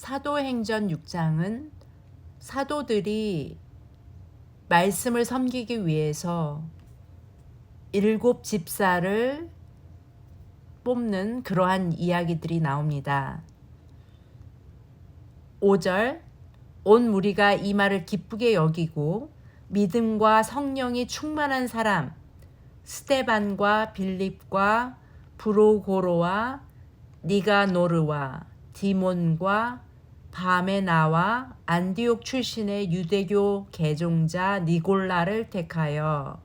사도행전 6장은 사도들이 말씀을 섬기기 위해서 7 집사를 뽑는 그러한 이야기들이 나옵니다. 5절, 온 무리가 이 말을 기쁘게 여기고 믿음과 성령이 충만한 사람 스데반과 빌립과 브로고로와 니가노르와 디몬과 바메나와 안디옥 출신의 유대교 개종자 니골라를 택하여,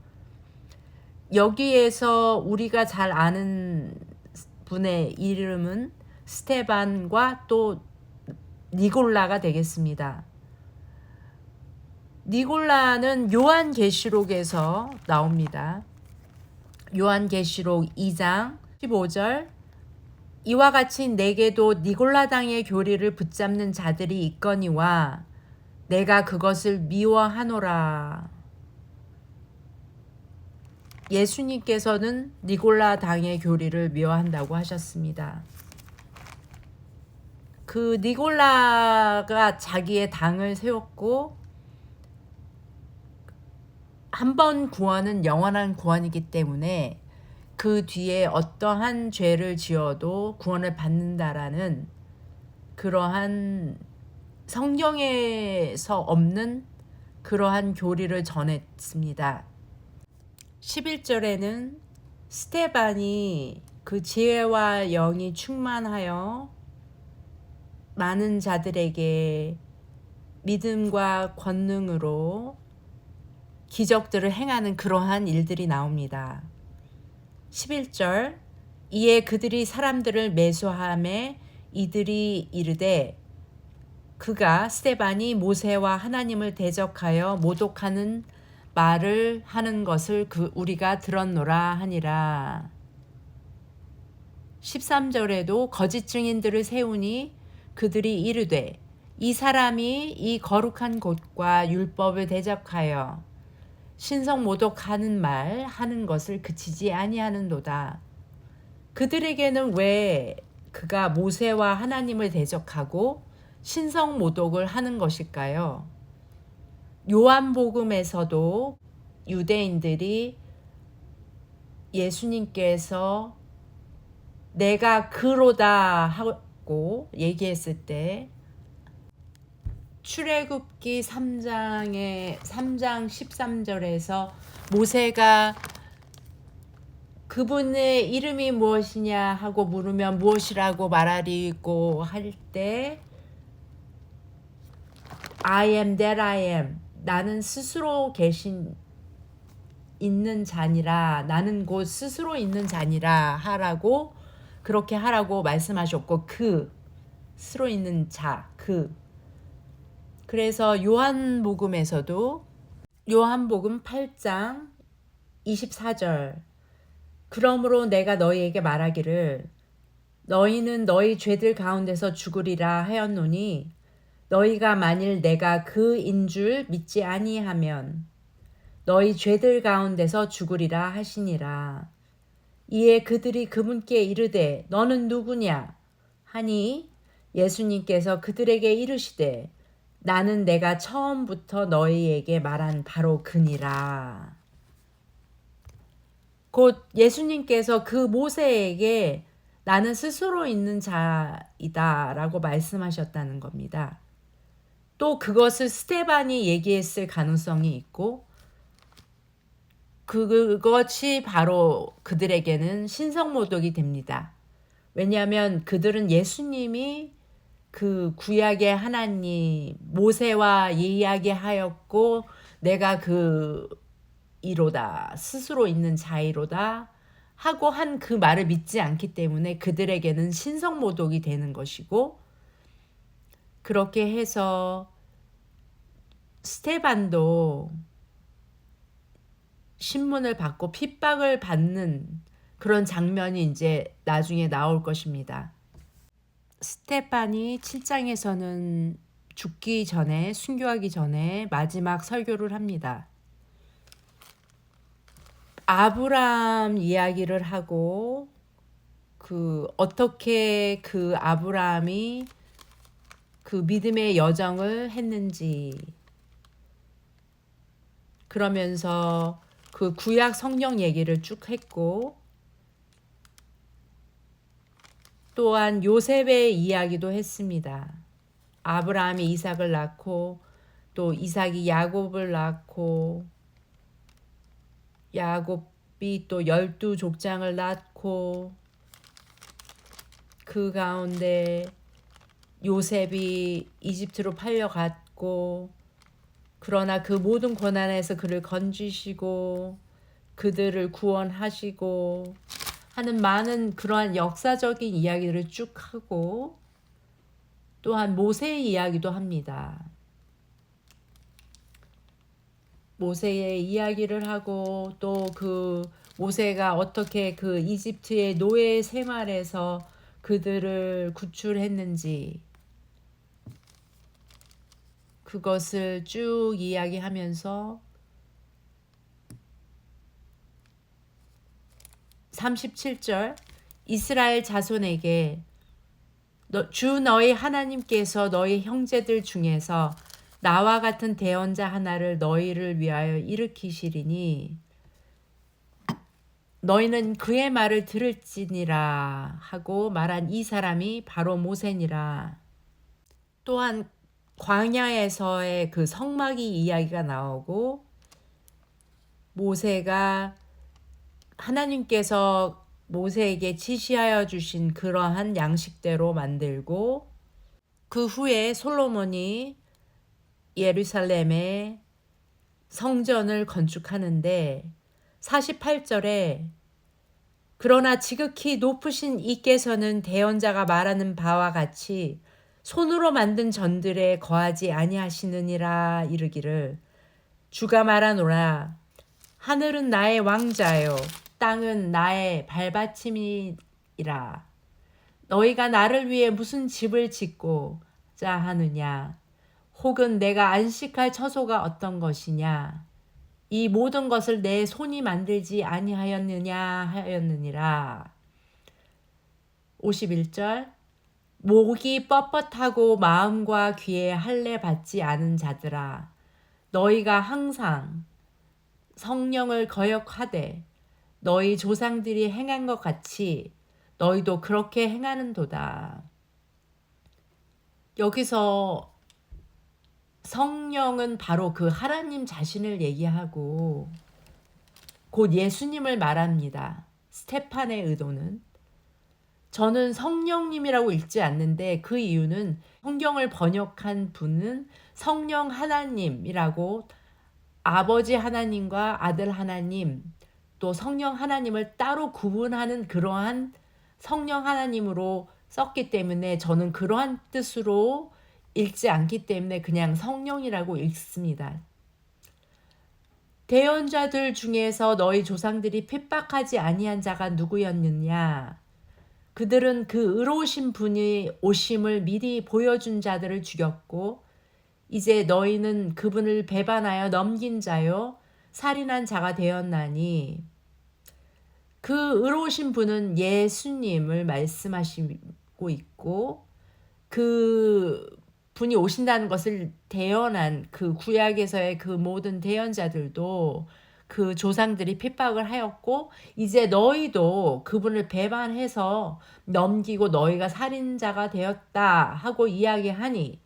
여기에서 우리가 잘 아는 분의 이름은 스데반과 또 니골라가 되겠습니다. 니골라는 요한계시록에서 나옵니다. 요한계시록 2장 15절, 이와 같이 내게도 니골라당의 교리를 붙잡는 자들이 있거니와 내가 그것을 미워하노라. 예수님께서는 니골라당의 교리를 미워한다고 하셨습니다. 그 니골라가 자기의 당을 세웠고, 한 번 구원은 영원한 구원이기 때문에 그 뒤에 어떠한 죄를 지어도 구원을 받는다라는 그러한 성경에서 없는 그러한 교리를 전했습니다. 11절에는 스데반이 그 지혜와 영이 충만하여 많은 자들에게 믿음과 권능으로 기적들을 행하는 그러한 일들이 나옵니다. 11절, 이에 그들이 사람들을 매수하매 이들이 이르되 그가 스데반이 모세와 하나님을 대적하여 모독하는 말을 하는 것을 우리가 들었노라 하니라. 13절에도 거짓 증인들을 세우니 그들이 이르되 이 사람이 이 거룩한 곳과 율법을 대적하여 신성 모독하는 말 하는 것을 그치지 아니하는도다. 그들에게는 왜 그가 모세와 하나님을 대적하고 신성 모독을 하는 것일까요? 요한복음에서도 유대인들이 예수님께서 내가 그로다 하고 얘기했을 때 출애굽기 3장 13절에서 모세가 그분의 이름이 무엇이냐 하고 물으면 무엇이라고 말하리고 할 때 I am that I am, 나는 스스로 있는 자니라, 나는 곧 스스로 있는 자니라 하라고, 그렇게 하라고 말씀하셨고, 그 스스로 있는 자, 그래서 요한복음에서도 요한복음 8장 24절, 그러므로 내가 너희에게 말하기를 너희는 너희 죄들 가운데서 죽으리라 하였노니 너희가 만일 내가 그인 줄 믿지 아니하면 너희 죄들 가운데서 죽으리라 하시니라. 이에 그들이 그분께 이르되 너는 누구냐 하니 예수님께서 그들에게 이르시되 나는 내가 처음부터 너희에게 말한 바로 그니라. 곧 예수님께서 그 모세에게 나는 스스로 있는 자이다 라고 말씀하셨다는 겁니다. 또 그것을 스데반이 얘기했을 가능성이 있고, 그것이 바로 그들에게는 신성모독이 됩니다. 왜냐하면 그들은 예수님이 그 구약의 하나님 모세와 이야기하였고 내가 그 이로다, 스스로 있는 자이로다 하고 한 그 말을 믿지 않기 때문에 그들에게는 신성모독이 되는 것이고, 그렇게 해서 스데반도 신문을 받고 핍박을 받는 그런 장면이 이제 나중에 나올 것입니다. 스데반이 7장에서는 죽기 전에, 순교하기 전에 마지막 설교를 합니다. 아브라함 이야기를 하고 어떻게 그 아브라함이 그 믿음의 여정을 했는지, 그러면서 그 구약 성령 얘기를 쭉 했고, 또한 요셉의 이야기도 했습니다. 아브라함이 이삭을 낳고 또 이삭이 야곱을 낳고 야곱이 또 12족장을 낳고 그 가운데 요셉이 이집트로 팔려갔고 그러나 그 모든 고난에서 그를 건지시고 그들을 구원하시고 하는 많은 그러한 역사적인 이야기를 쭉 하고 또한 모세의 이야기도 합니다. 모세의 이야기를 하고 또 그 모세가 어떻게 그 이집트의 노예 생활에서 그들을 구출했는지 그것을 쭉 이야기하면서 37절 이스라엘 자손에게 주 너희 하나님께서 너희 형제들 중에서 나와 같은 대언자 하나를 너희를 위하여 일으키시리니 너희는 그의 말을 들을지니라 하고 말한 이 사람이 바로 모세니라. 또한 광야에서의 그 성막이 이야기가 나오고 모세가 하나님께서 모세에게 지시하여 주신 그러한 양식대로 만들고 그 후에 솔로몬이 예루살렘에 성전을 건축하는데 48절에 그러나 지극히 높으신 이께서는 대언자가 말하는 바와 같이 손으로 만든 전들에 거하지 아니하시느니라 이르기를 주가 말하노라 하늘은 나의 왕자요 땅은 나의 발받침이라 너희가 나를 위해 무슨 집을 짓고자 하느냐 혹은 내가 안식할 처소가 어떤 것이냐 이 모든 것을 내 손이 만들지 아니하였느냐 하였느니라. 51절 목이 뻣뻣하고 마음과 귀에 할례 받지 않은 자들아 너희가 항상 성령을 거역하되 너희 조상들이 행한 것 같이 너희도 그렇게 행하는도다. 여기서 성령은 바로 그 하나님 자신을 얘기하고 곧 예수님을 말합니다. 스테판의 의도는 저는 성령님이라고 읽지 않는데 그 이유는 성경을 번역한 분은 성령 하나님이라고 아버지 하나님과 아들 하나님 또 성령 하나님을 따로 구분하는 그러한 성령 하나님으로 썼기 때문에 저는 그러한 뜻으로 읽지 않기 때문에 그냥 성령이라고 읽습니다. 대언자들 중에서 너희 조상들이 핍박하지 아니한 자가 누구였느냐? 그들은 그 의로우신 분이 오심을 미리 보여준 자들을 죽였고 이제 너희는 그분을 배반하여 넘긴 자요 살인한 자가 되었나니 그 의로우신 분은 예수님을 말씀하시고 있고 그 분이 오신다는 것을 대언한 그 구약에서의 그 모든 대언자들도 그 조상들이 핍박을 하였고 이제 너희도 그분을 배반해서 넘기고 너희가 살인자가 되었다 하고 이야기하니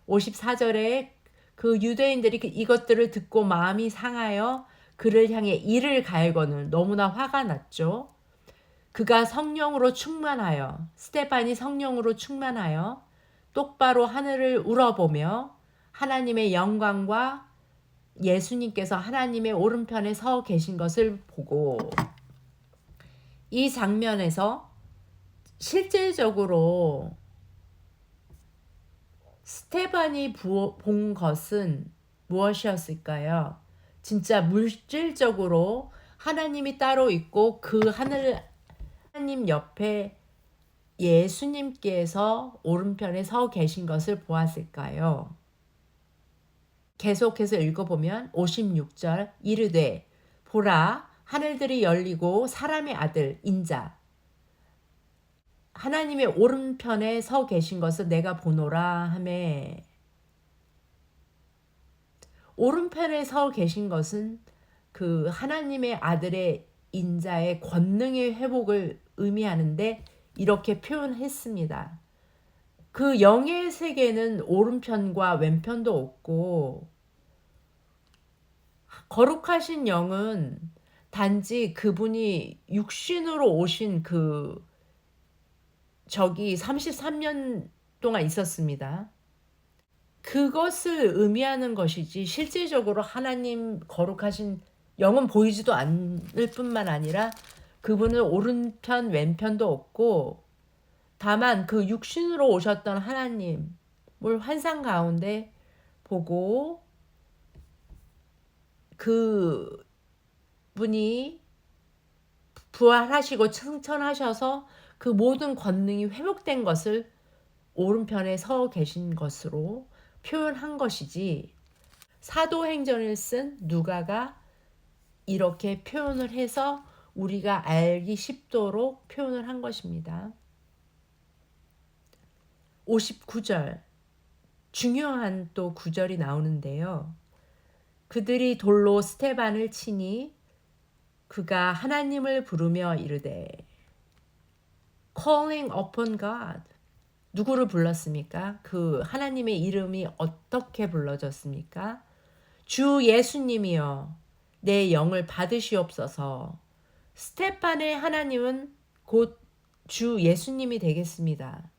54절에 그 유대인들이 이것들을 듣고 마음이 상하여 그를 향해 이를 갈거늘 너무나 화가 났죠. 그가 성령으로 충만하여 스테반이 성령으로 충만하여 똑바로 하늘을 우러보며 하나님의 영광과 예수님께서 하나님의 오른편에 서 계신 것을 보고 이 장면에서 실질적으로 스테반이 본 것은 무엇이었을까요? 진짜 물질적으로 하나님이 따로 있고 그 하나님 옆에 예수님께서 오른편에 서 계신 것을 보았을까요? 계속해서 읽어보면 56절 이르되 보라 하늘들이 열리고 사람의 아들 인자 하나님의 오른편에 서 계신 것을 내가 보노라 하매, 오른편에 서 계신 것은 그 하나님의 아들의 인자의 권능의 회복을 의미하는데 이렇게 표현했습니다. 그 영의 세계는 오른편과 왼편도 없고, 거룩하신 영은 단지 그분이 육신으로 오신 저기 33년 동안 있었습니다. 그것을 의미하는 것이지 실질적으로 하나님 거룩하신 영은 보이지도 않을 뿐만 아니라 그분은 오른편 왼편도 없고, 다만 그 육신으로 오셨던 하나님을 환상 가운데 보고 그 분이 부활하시고 승천하셔서 그 모든 권능이 회복된 것을 오른편에 서 계신 것으로 표현한 것이지, 사도행전을 쓴 누가가 이렇게 표현을 해서 우리가 알기 쉽도록 표현을 한 것입니다. 59절, 중요한 또 구절이 나오는데요. 그들이 돌로 스테반을 치니 그가 하나님을 부르며 이르되, calling upon God. 누구를 불렀습니까? 그 하나님의 이름이 어떻게 불러졌습니까? 주 예수님이여 내 영을 받으시옵소서. 스테판의 하나님은 곧 주 예수님이 되겠습니다.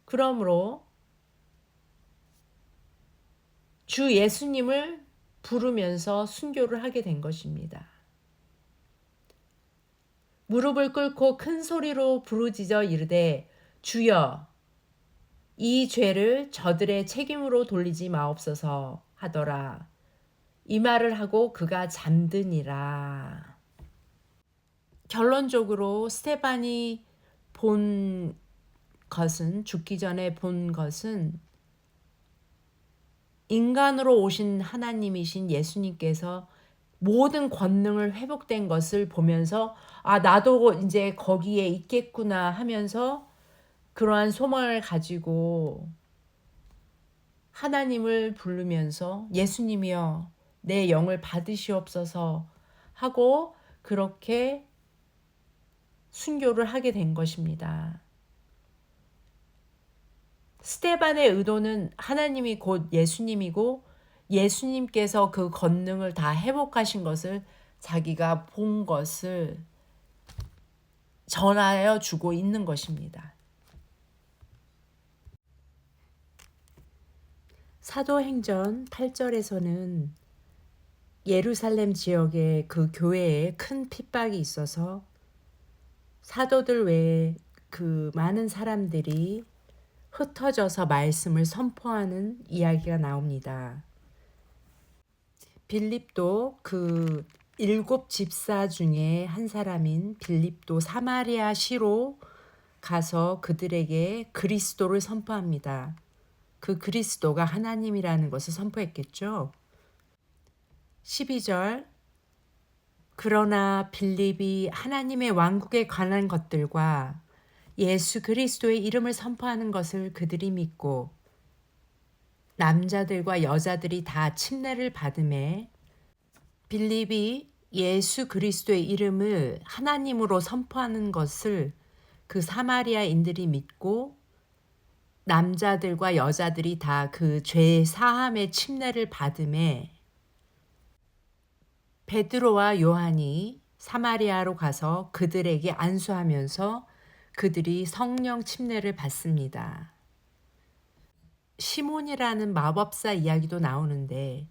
그러므로 주 예수님을 부르면서 순교를 하게 된 것입니다. 무릎을 꿇고 큰 소리로 부르짖어 이르되, 주여 이 죄를 저들의 책임으로 돌리지 마옵소서 하더라. 이 말을 하고 그가 잠드니라. 결론적으로 스테반이 본 것은, 죽기 전에 본 것은 인간으로 오신 하나님이신 예수님께서 모든 권능을 회복된 것을 보면서 나도 이제 거기에 있겠구나 하면서 그러한 소망을 가지고 하나님을 부르면서 예수님이여 내 영을 받으시옵소서 하고 그렇게 순교를 하게 된 것입니다. 스테반의 의도는 하나님이 곧 예수님이고 예수님께서 그 권능을 다 회복하신 것을 자기가 본 것을 전하여 주고 있는 것입니다. 사도행전 8절에서는 예루살렘 지역의 그 교회에 큰 핍박이 있어서 사도들 외에 그 많은 사람들이 흩어져서 말씀을 선포하는 이야기가 나옵니다. 빌립도 그 7 집사 중에 한 사람인 빌립도 사마리아 시로 가서 그들에게 그리스도를 선포합니다. 그 그리스도가 하나님이라는 것을 선포했겠죠. 12절, 그러나 빌립이 하나님의 왕국에 관한 것들과 예수 그리스도의 이름을 선포하는 것을 그들이 믿고 남자들과 여자들이 다 침례를 받음에, 빌립이 예수 그리스도의 이름을 하나님으로 선포하는 것을 그 사마리아인들이 믿고 남자들과 여자들이 다 그 죄 사함의 침례를 받음에, 베드로와 요한이 사마리아로 가서 그들에게 안수하면서 그들이 성령 침례를 받습니다. 시몬이라는 마법사 이야기도 나오는데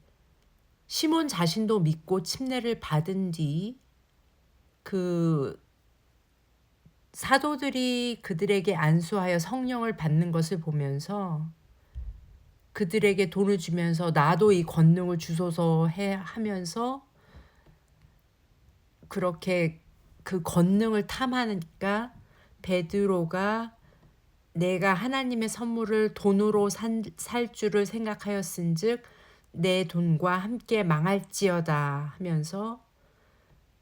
시몬 자신도 믿고 침례를 받은 뒤 그 사도들이 그들에게 안수하여 성령을 받는 것을 보면서 그들에게 돈을 주면서 나도 이 권능을 주소서 하면서 그렇게 그 권능을 탐하니까 베드로가 내가 하나님의 선물을 돈으로 살 줄을 생각하였은즉 내 돈과 함께 망할지어다 하면서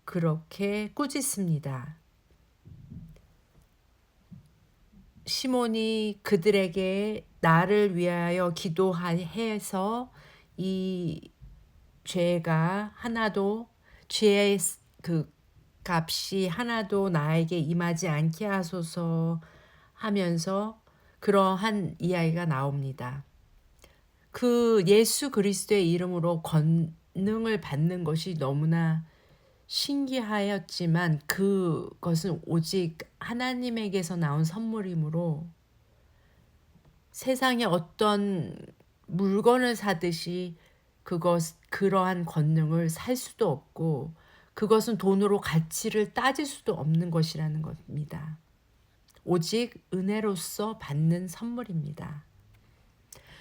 그렇게 꾸짖습니다. 시몬이 그들에게 나를 위하여 기도해서 이 죄가 하나도 죄의 그 값이 하나도 나에게 임하지 않게 하소서 하면서 그러한 이야기가 나옵니다. 그 예수 그리스도의 이름으로 권능을 받는 것이 너무나 신기하였지만 그것은 오직 하나님에게서 나온 선물이므로 세상에 어떤 물건을 사듯이 그러한 권능을 살 수도 없고 그것은 돈으로 가치를 따질 수도 없는 것이라는 겁니다. 오직 은혜로서 받는 선물입니다.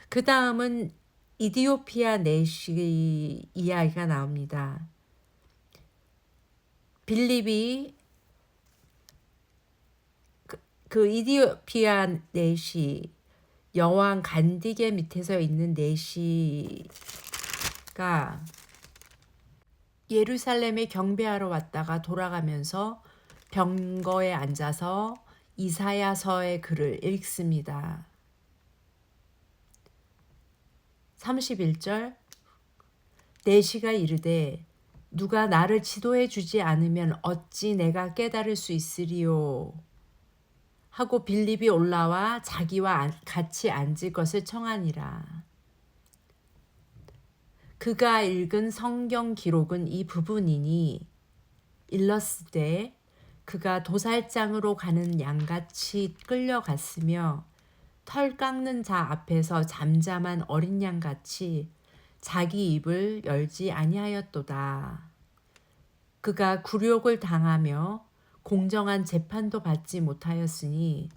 그 다음은 이디오피아 내시 이야기가 나옵니다. 빌립이 그 이디오피아 내시 여왕 간디게 밑에서 있는 내시가 예루살렘에 경배하러 왔다가 돌아가면서 병거에 앉아서 이사야서의 글을 읽습니다. 31절 내시가 이르되 누가 나를 지도해 주지 않으면 어찌 내가 깨달을 수 있으리요 하고 빌립이 올라와 자기와 같이 앉을 것을 청하니라. 그가 읽은 성경 기록은 이 부분이니 일렀으되 그가 도살장으로 가는 양같이 끌려갔으며 털 깎는 자 앞에서 잠잠한 어린 양같이 자기 입을 열지 아니하였도다. 그가 굴욕을 당하며 공정한 재판도 받지 못하였으니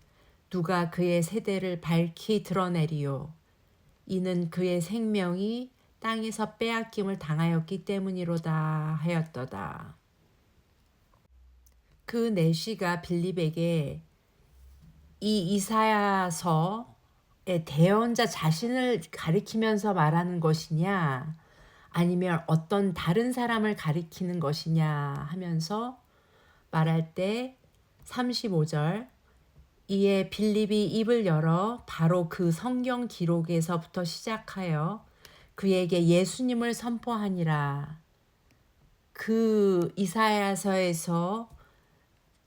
누가 그의 세대를 밝히 드러내리요. 이는 그의 생명이 땅에서 빼앗김을 당하였기 때문이로다 하였도다. 그 내시가 빌립에게 이 이사야서의 대언자 자신을 가리키면서 말하는 것이냐 아니면 어떤 다른 사람을 가리키는 것이냐 하면서 말할 때 35절 이에 빌립이 입을 열어 바로 그 성경 기록에서부터 시작하여 그에게 예수님을 선포하니라. 그 이사야서에서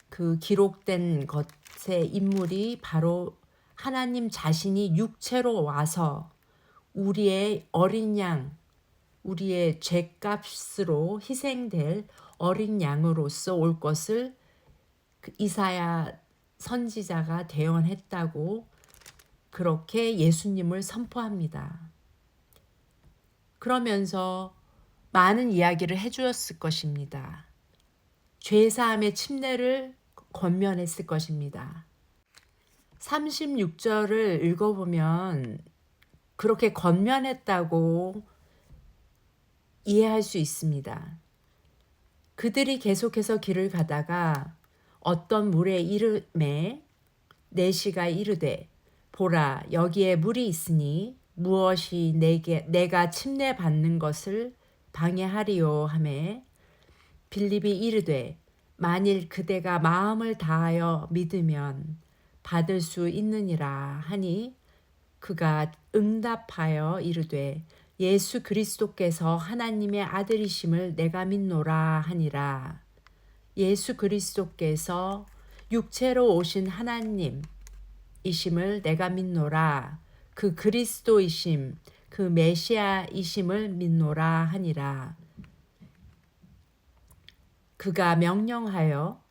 그 기록된 것의 인물이 바로 하나님 자신이 육체로 와서 우리의 어린 양, 우리의 죄값으로 희생될 어린 양으로서 올 것을 이사야 선지자가 대언했다고 그렇게 예수님을 선포합니다. 그러면서 많은 이야기를 해주었을 것입니다. 죄사함의 침례를 권면했을 것입니다. 36절을 읽어보면 그렇게 권면했다고 이해할 수 있습니다. 그들이 계속해서 길을 가다가 어떤 물의 이름에 내시가 이르되 보라 여기에 물이 있으니 무엇이 내가 침례 받는 것을 방해하리요 하매 빌립이 이르되 만일 그대가 마음을 다하여 믿으면 받을 수 있느니라 하니 그가 응답하여 이르되 예수 그리스도께서 하나님의 아들이심을 내가 믿노라 하니라. 예수 그리스도께서 육체로 오신 하나님이심을 내가 믿노라. 그 그리스도이심, 그 메시아이심을 믿노라 하니라. 그가 명령하여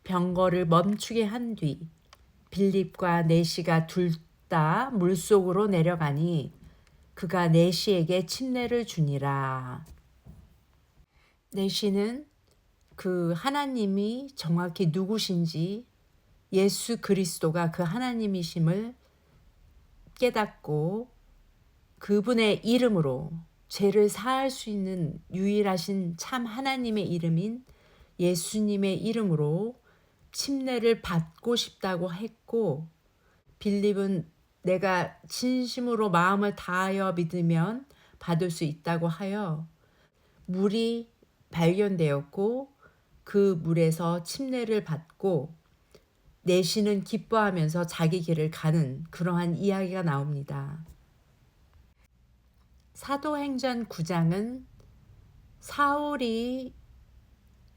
병거를 멈추게 한 뒤 빌립과 내시가 둘 다 물속으로 내려가니 그가 내시에게 침례를 주니라. 내시는 그 하나님이 정확히 누구신지 예수 그리스도가 그 하나님이심을 깨닫고 그분의 이름으로 죄를 사할 수 있는 유일하신 참 하나님의 이름인 예수님의 이름으로 침례를 받고 싶다고 했고 빌립은 내가 진심으로 마음을 다하여 믿으면 받을 수 있다고 하여 물이 발견되었고 그 물에서 침례를 받고 내시는 기뻐하면서 자기 길을 가는 그러한 이야기가 나옵니다. 사도행전 9장은 사울이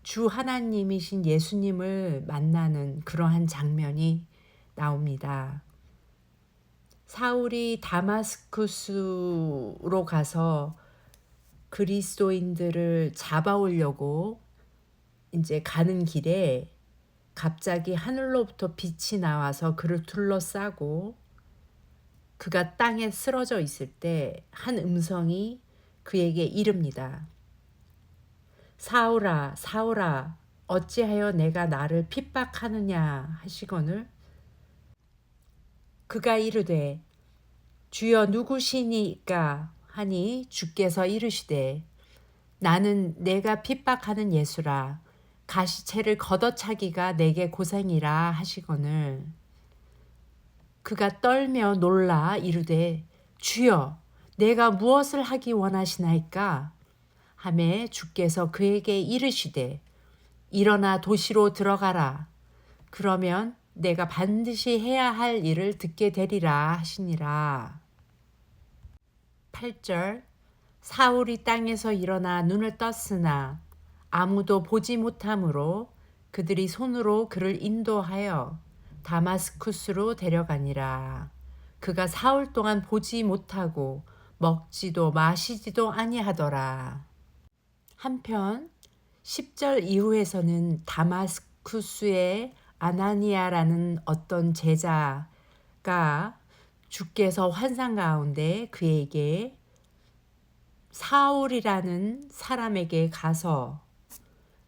주 하나님이신 예수님을 만나는 그러한 장면이 나옵니다. 사울이 다마스쿠스로 가서 그리스도인들을 잡아오려고 이제 가는 길에 갑자기 하늘로부터 빛이 나와서 그를 둘러싸고 그가 땅에 쓰러져 있을 때 한 음성이 그에게 이릅니다. 사울아, 사울아, 어찌하여 내가 나를 핍박하느냐 하시거늘 그가 이르되 주여 누구시니까 하니 주께서 이르시되 나는 내가 핍박하는 예수라 가시채를 걷어차기가 내게 고생이라 하시거늘 그가 떨며 놀라 이르되 주여 내가 무엇을 하기 원하시나이까 하매 주께서 그에게 이르시되 일어나 도시로 들어가라 그러면 내가 반드시 해야 할 일을 듣게 되리라 하시니라. 8절 사울이 땅에서 일어나 눈을 떴으나 아무도 보지 못하므로 그들이 손으로 그를 인도하여 다마스쿠스로 데려가니라. 그가 사흘 동안 보지 못하고 먹지도 마시지도 아니하더라. 한편 10절 이후에서는 다마스쿠스의 아나니아라는 어떤 제자가 주께서 환상 가운데 그에게 사울이라는 사람에게 가서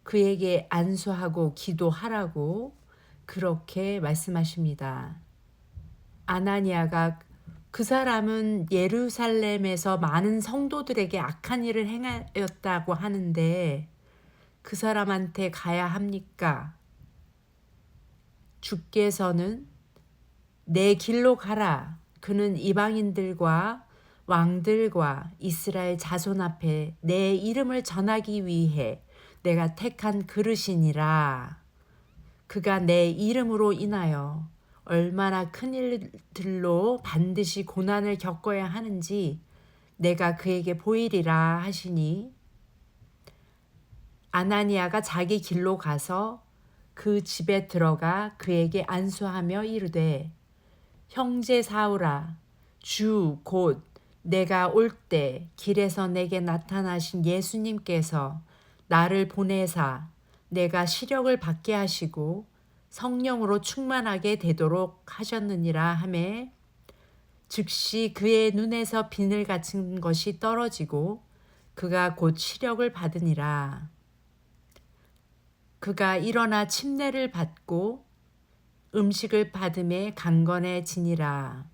그에게 안수하고 기도하라고 그렇게 말씀하십니다. 아나니아가 그 사람은 예루살렘에서 많은 성도들에게 악한 일을 행하였다고 하는데 그 사람한테 가야 합니까? 주께서는 내 길로 가라. 그는 이방인들과 왕들과 이스라엘 자손 앞에 내 이름을 전하기 위해 내가 택한 그릇이니라. 그가 내 이름으로 인하여 얼마나 큰 일들로 반드시 고난을 겪어야 하는지 내가 그에게 보이리라 하시니 아나니아가 자기 길로 가서 그 집에 들어가 그에게 안수하며 이르되 형제 사울아 주 곧 내가 올 때 길에서 내게 나타나신 예수님께서 나를 보내사 내가 시력을 받게 하시고 성령으로 충만하게 되도록 하셨느니라 하매 즉시 그의 눈에서 비늘 같은 것이 떨어지고 그가 곧 시력을 받으니라. 그가 일어나 침례를 받고 음식을 받음에 강건해지니라.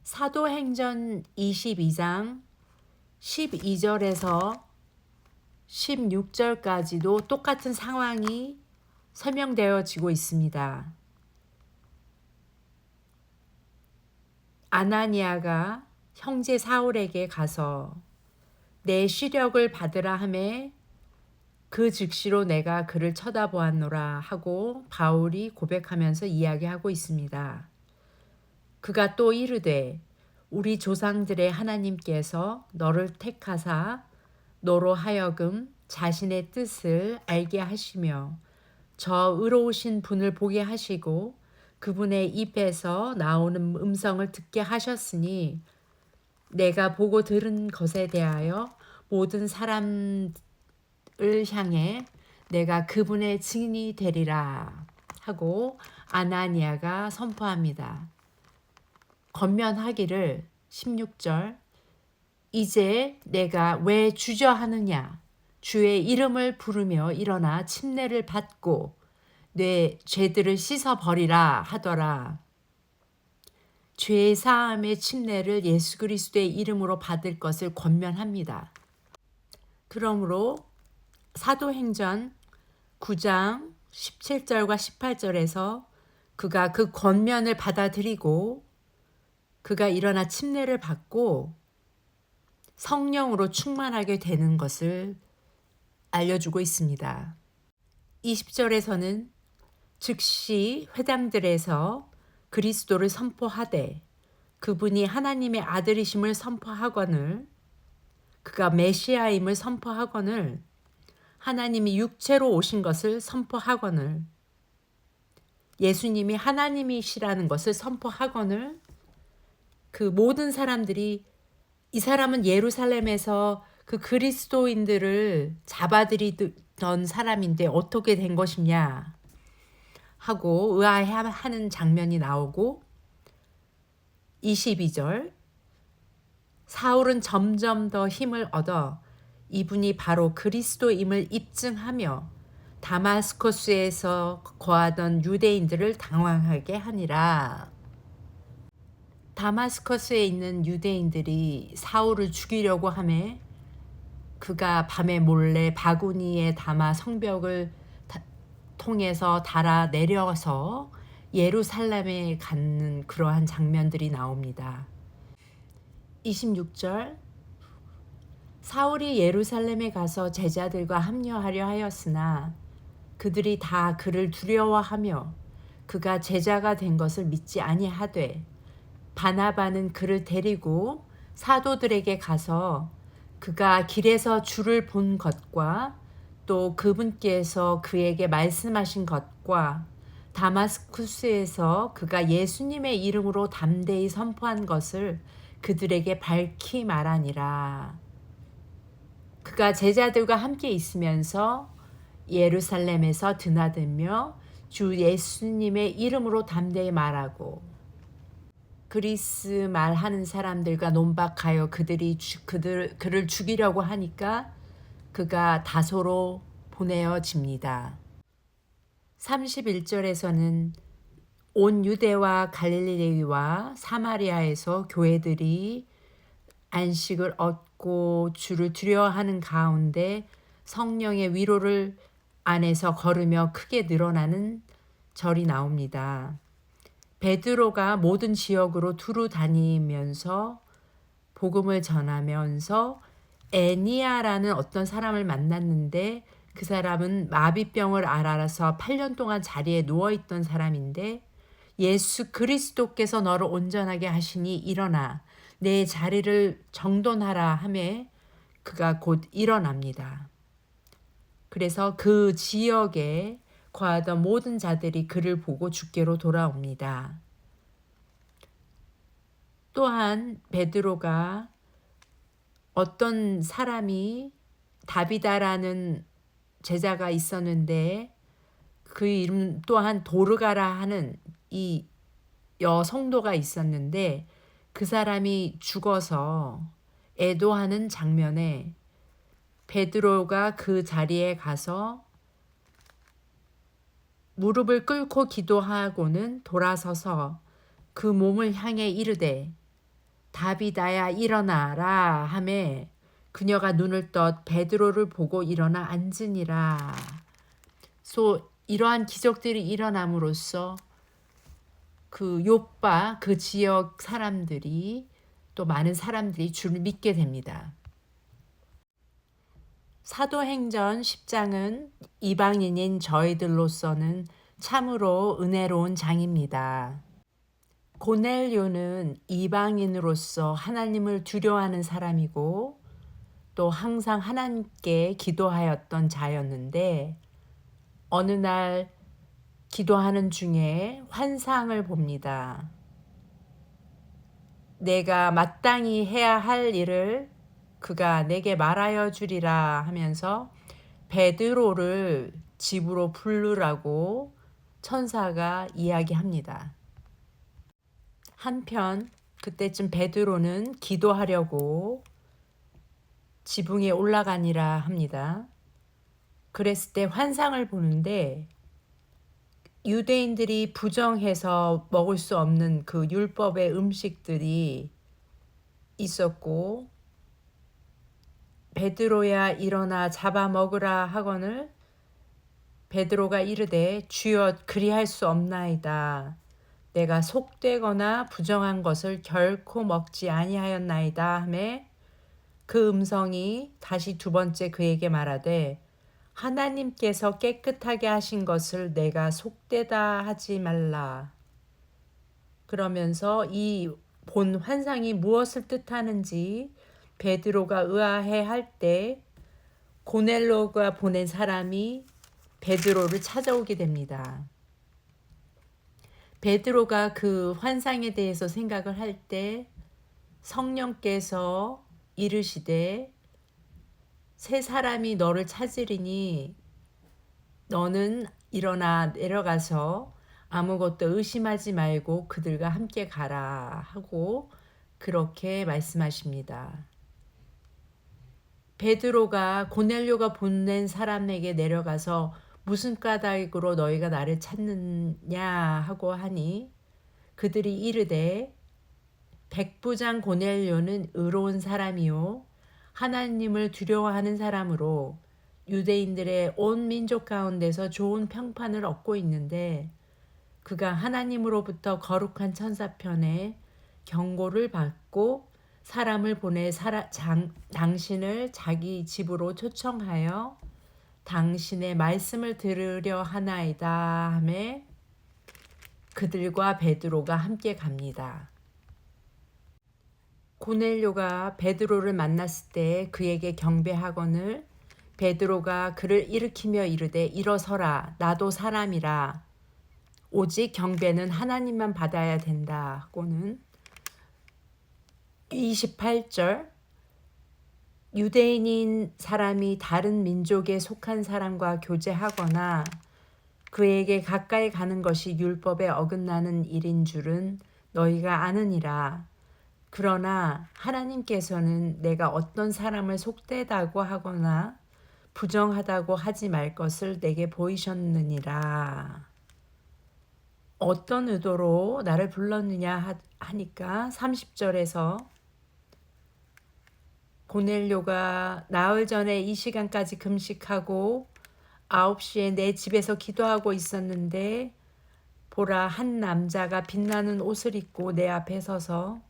사도행전 22장 12절에서 16절까지도 똑같은 상황이 설명되어지고 있습니다. 아나니아가 형제 사울에게 가서 내 시력을 받으라 하매 그 즉시로 내가 그를 쳐다보았노라 하고 바울이 고백하면서 이야기하고 있습니다. 그가 또 이르되 우리 조상들의 하나님께서 너를 택하사 너로 하여금 자신의 뜻을 알게 하시며 저 의로우신 분을 보게 하시고 그분의 입에서 나오는 음성을 듣게 하셨으니 내가 보고 들은 것에 대하여 모든 사람을 향해 내가 그분의 증인이 되리라 하고 아나니아가 선포합니다. 권면하기를 16절 이제 내가 왜 주저하느냐 주의 이름을 부르며 일어나 침례를 받고 내 죄들을 씻어버리라 하더라. 죄 사함의 침례를 예수 그리스도의 이름으로 받을 것을 권면합니다. 그러므로 사도행전 9장 17절과 18절에서 그가 그 권면을 받아들이고 그가 일어나 침례를 받고 성령으로 충만하게 되는 것을 알려주고 있습니다. 20절에서는 즉시 회당들에서 그리스도를 선포하되 그분이 하나님의 아들이심을 선포하거늘 그가 메시아임을 선포하거늘 하나님이 육체로 오신 것을 선포하거늘 예수님이 하나님이시라는 것을 선포하거늘 그 모든 사람들이 이 사람은 예루살렘에서 그 그리스도인들을 잡아들이던 사람인데 어떻게 된 것이냐 하고 의아해하는 장면이 나오고 22절 사울은 점점 더 힘을 얻어 이분이 바로 그리스도임을 입증하며 다마스커스에서 거하던 유대인들을 당황하게 하니라. 다마스커스에 있는 유대인들이 사울을 죽이려고 하매 그가 밤에 몰래 바구니에 담아 성벽을 통해서 달아 내려서 예루살렘에 가는 그러한 장면들이 나옵니다. 26절 사울이 예루살렘에 가서 제자들과 합류하려 하였으나 그들이 다 그를 두려워하며 그가 제자가 된 것을 믿지 아니하되 바나바는 그를 데리고 사도들에게 가서 그가 길에서 주를 본 것과 또 그분께서 그에게 말씀하신 것과 다마스쿠스에서 그가 예수님의 이름으로 담대히 선포한 것을 그들에게 밝히 말하니라. 그가 제자들과 함께 있으면서 예루살렘에서 드나들며 주 예수님의 이름으로 담대히 말하고 그리스 말하는 사람들과 논박하여 그를 죽이려고 하니까 그가 다소로 보내어집니다. 31절에서는 온 유대와 갈릴리와 사마리아에서 교회들이 안식을 얻고 주를 두려워하는 가운데 성령의 위로를 안에서 걸으며 크게 늘어나는 절이 나옵니다. 베드로가 모든 지역으로 두루 다니면서 복음을 전하면서 애니아라는 어떤 사람을 만났는데 그 사람은 마비병을 앓아서 8년 동안 자리에 누워있던 사람인데 예수 그리스도께서 너를 온전하게 하시니 일어나 내 자리를 정돈하라 하매 그가 곧 일어납니다. 그래서 그 지역에 거하던 모든 자들이 그를 보고 주께로 돌아옵니다. 또한 베드로가 어떤 사람이 다비다라는 제자가 있었는데 그 이름 또한 도르가라 하는 이 여성도가 있었는데 그 사람이 죽어서 애도하는 장면에 베드로가 그 자리에 가서 무릎을 꿇고 기도하고는 돌아서서 그 몸을 향해 이르되 다비다야 일어나라 하매 그녀가 눈을 떠 베드로를 보고 일어나 앉으니라. 이러한 기적들이 일어남으로써 그 욥바 그 지역 사람들이 또 많은 사람들이 주를 믿게 됩니다. 사도행전 10장은 이방인인 저희들로서는 참으로 은혜로운 장입니다. 고넬료는 이방인으로서 하나님을 두려워하는 사람이고 또 항상 하나님께 기도하였던 자였는데 어느 날 기도하는 중에 환상을 봅니다. 내가 마땅히 해야 할 일을 그가 내게 말하여 주리라 하면서 베드로를 집으로 부르라고 천사가 이야기합니다. 한편 그때쯤 베드로는 기도하려고 지붕에 올라가니라 합니다. 그랬을 때 환상을 보는데 유대인들이 부정해서 먹을 수 없는 그 율법의 음식들이 있었고 베드로야 일어나 잡아 먹으라 하거늘 베드로가 이르되 주여 그리할 수 없나이다. 내가 속되거나 부정한 것을 결코 먹지 아니하였나이다 하매 그 음성이 다시 두 번째 그에게 말하되 하나님께서 깨끗하게 하신 것을 내가 속되다 하지 말라. 그러면서 이 본 환상이 무엇을 뜻하는지 베드로가 의아해 할 때 고넬료가 보낸 사람이 베드로를 찾아오게 됩니다. 베드로가 그 환상에 대해서 생각을 할 때 성령께서 이르시되 세 사람이 너를 찾으리니 너는 일어나 내려가서 아무것도 의심하지 말고 그들과 함께 가라 하고 그렇게 말씀하십니다. 베드로가 고넬료가 보낸 사람에게 내려가서 무슨 까닭으로 너희가 나를 찾느냐 하고 하니 그들이 이르되 백부장 고넬료는 의로운 사람이요 하나님을 두려워하는 사람으로 유대인들의 온 민족 가운데서 좋은 평판을 얻고 있는데 그가 하나님으로부터 거룩한 천사편에 경고를 받고 사람을 보내 당신을 자기 집으로 초청하여 당신의 말씀을 들으려 하나이다 하매 그들과 베드로가 함께 갑니다. 고넬료가 베드로를 만났을 때 그에게 경배하거늘 베드로가 그를 일으키며 이르되 일어서라 나도 사람이라 오직 경배는 하나님만 받아야 된다 하고는 28절 유대인인 사람이 다른 민족에 속한 사람과 교제하거나 그에게 가까이 가는 것이 율법에 어긋나는 일인 줄은 너희가 아느니라. 그러나 하나님께서는 내가 어떤 사람을 속되다고 하거나 부정하다고 하지 말 것을 내게 보이셨느니라. 어떤 의도로 나를 불렀느냐 하니까 30절에서 고넬료가 나흘 전에 이 시간까지 금식하고 9시에 내 집에서 기도하고 있었는데 보라 한 남자가 빛나는 옷을 입고 내 앞에 서서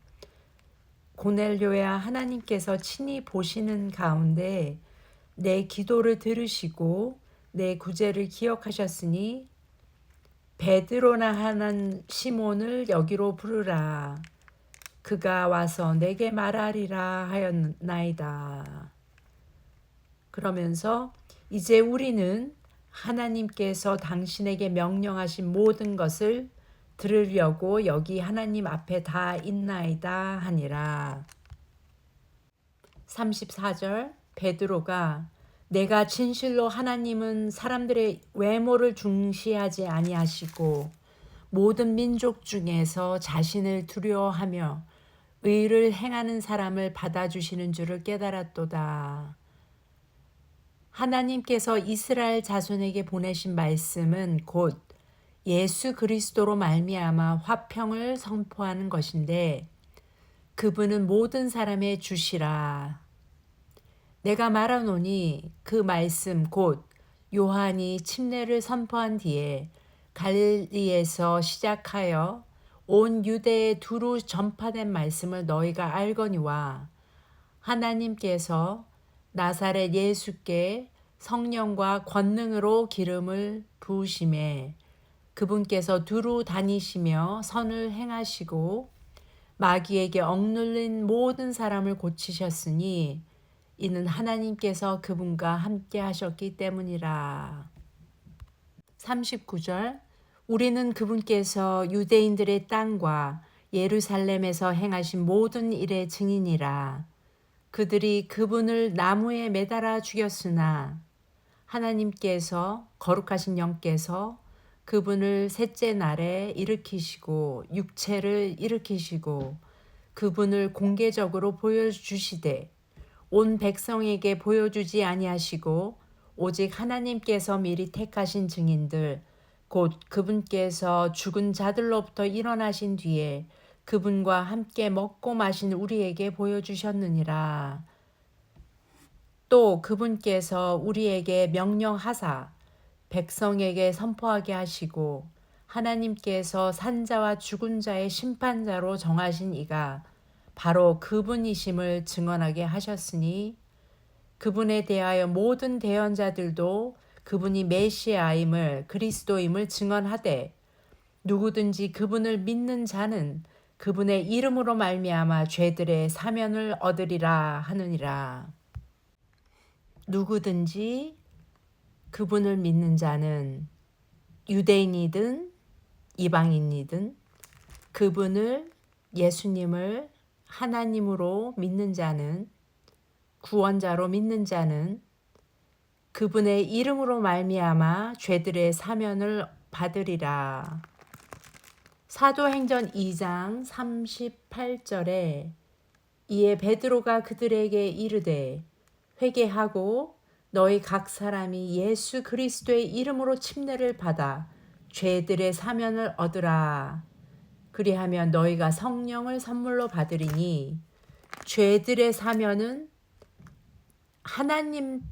고넬료야 하나님께서 친히 보시는 가운데 내 기도를 들으시고 내 구제를 기억하셨으니 베드로나 하는 시몬을 여기로 부르라. 그가 와서 내게 말하리라 하였나이다. 그러면서 이제 우리는 하나님께서 당신에게 명령하신 모든 것을 들으려고 여기 하나님 앞에 다 있나이다 하니라. 34절 베드로가 내가 진실로 하나님은 사람들의 외모를 중시하지 아니하시고 모든 민족 중에서 자신을 두려워하며 의를 행하는 사람을 받아주시는 줄을 깨달았도다. 하나님께서 이스라엘 자손에게 보내신 말씀은 곧 예수 그리스도로 말미암아 화평을 선포하는 것인데 그분은 모든 사람의 주시라. 내가 말하노니 그 말씀 곧 요한이 침례를 선포한 뒤에 갈릴리에서 시작하여 온 유대에 두루 전파된 말씀을 너희가 알거니와 하나님께서 나사렛 예수께 성령과 권능으로 기름을 부으심에 그분께서 두루 다니시며 선을 행하시고 마귀에게 억눌린 모든 사람을 고치셨으니 이는 하나님께서 그분과 함께 하셨기 때문이라. 39절 우리는 그분께서 유대인들의 땅과 예루살렘에서 행하신 모든 일의 증인이라. 그들이 그분을 나무에 매달아 죽였으나 하나님께서 거룩하신 영께서 그분을 셋째 날에 일으키시고 육체를 일으키시고 그분을 공개적으로 보여주시되 온 백성에게 보여주지 아니하시고 오직 하나님께서 미리 택하신 증인들 곧 그분께서 죽은 자들로부터 일어나신 뒤에 그분과 함께 먹고 마신 우리에게 보여주셨느니라. 또 그분께서 우리에게 명령하사 백성에게 선포하게 하시고 하나님께서 산자와 죽은 자의 심판자로 정하신 이가 바로 그분이심을 증언하게 하셨으니 그분에 대하여 모든 대언자들도 그분이 메시아임을 그리스도임을 증언하되 누구든지 그분을 믿는 자는 그분의 이름으로 말미암아 죄들의 사면을 얻으리라 하느니라. 누구든지 그분을 믿는 자는 유대인이든 이방인이든 그분을 예수님을 하나님으로 믿는 자는 구원자로 믿는 자는 그분의 이름으로 말미암아 죄들의 사면을 받으리라. 사도행전 2장 38절에 이에 베드로가 그들에게 이르되 회개하고 너희 각 사람이 예수 그리스도의 이름으로 침례를 받아 죄들의 사면을 얻으라. 그리하면 너희가 성령을 선물로 받으리니 죄들의 사면은 하나님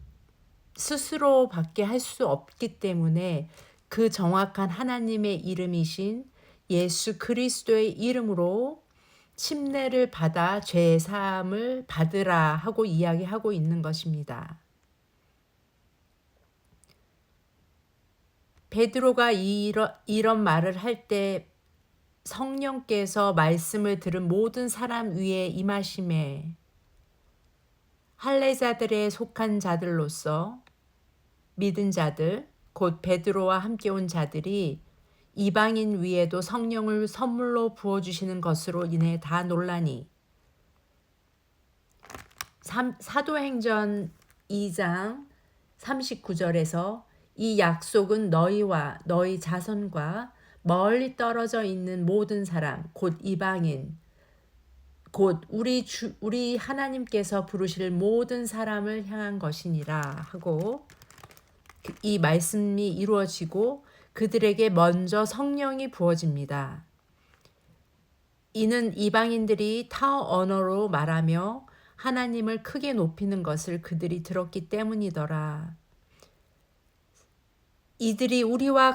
스스로 밖에 할 수 없기 때문에 그 정확한 하나님의 이름이신 예수 그리스도의 이름으로 침례를 받아 죄 사함을 받으라 하고 이야기하고 있는 것입니다. 베드로가 이런 말을 할 때 성령께서 말씀을 들은 모든 사람 위에 임하심에 할례자들에 속한 자들로서 믿은 자들 곧 베드로와 함께 온 자들이 이방인 위에도 성령을 선물로 부어주시는 것으로 인해 다 놀라니 사도행전 2장 39절에서 이 약속은 너희와 너희 자손과 멀리 떨어져 있는 모든 사람 곧 이방인 곧 우리 하나님께서 부르실 모든 사람을 향한 것이니라 하고 이 말씀이 이루어지고 그들에게 먼저 성령이 부어집니다. 이는 이방인들이 타 언어로 말하며 하나님을 크게 높이는 것을 그들이 들었기 때문이더라. 이들이 우리와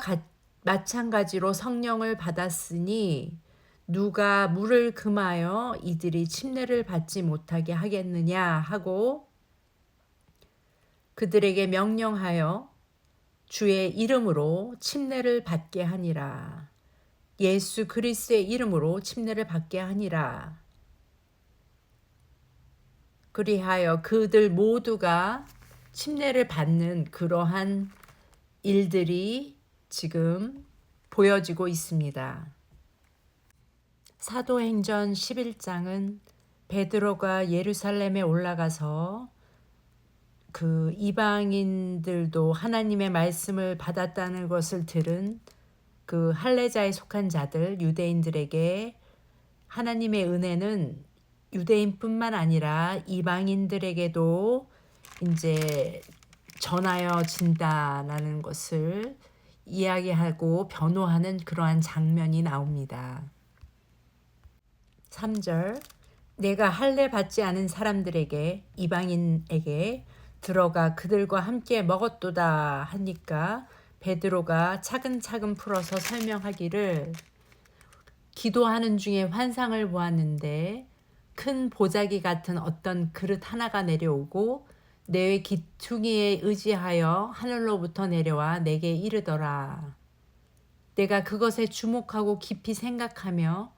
마찬가지로 성령을 받았으니 누가 물을 금하여 이들이 침례를 받지 못하게 하겠느냐 하고 그들에게 명령하여 주의 이름으로 침례를 받게 하니라. 예수 그리스도의 이름으로 침례를 받게 하니라. 그리하여 그들 모두가 침례를 받는 그러한 일들이 지금 보여지고 있습니다. 사도행전 11장은 베드로가 예루살렘에 올라가서 그 이방인들도 하나님의 말씀을 받았다는 것을 들은 그 할례자에 속한 자들 유대인들에게 하나님의 은혜는 유대인뿐만 아니라 이방인들에게도 이제 전하여진다라는 것을 이야기하고 변호하는 그러한 장면이 나옵니다. 3절 내가 할례 받지 않은 사람들에게 이방인에게 들어가 그들과 함께 먹었도다 하니까 베드로가 차근차근 풀어서 설명하기를 기도하는 중에 환상을 보았는데 큰 보자기 같은 어떤 그릇 하나가 내려오고 내 기퉁이에 의지하여 하늘로부터 내려와 내게 이르더라. 내가 그것에 주목하고 깊이 생각하며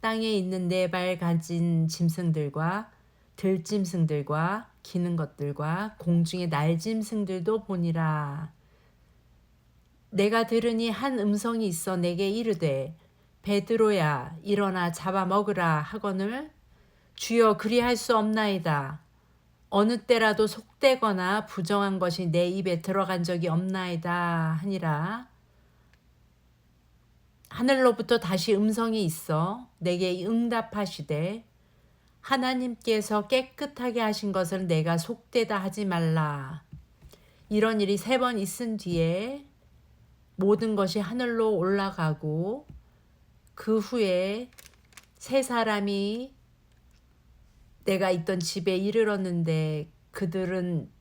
땅에 있는 네 발 가진 짐승들과 들짐승들과 기는 것들과 공중의 날짐승들도 보니라. 내가 들으니 한 음성이 있어 내게 이르되 베드로야 일어나 잡아먹으라 하거늘 주여 그리할 수 없나이다. 어느 때라도 속되거나 부정한 것이 내 입에 들어간 적이 없나이다 하니라. 하늘로부터 다시 음성이 있어 내게 응답하시되 하나님께서 깨끗하게 하신 것을 내가 속되다 하지 말라. 이런 일이 3번 있은 뒤에 모든 것이 하늘로 올라가고 그 후에 3사람이 내가 있던 집에 이르렀는데 그들은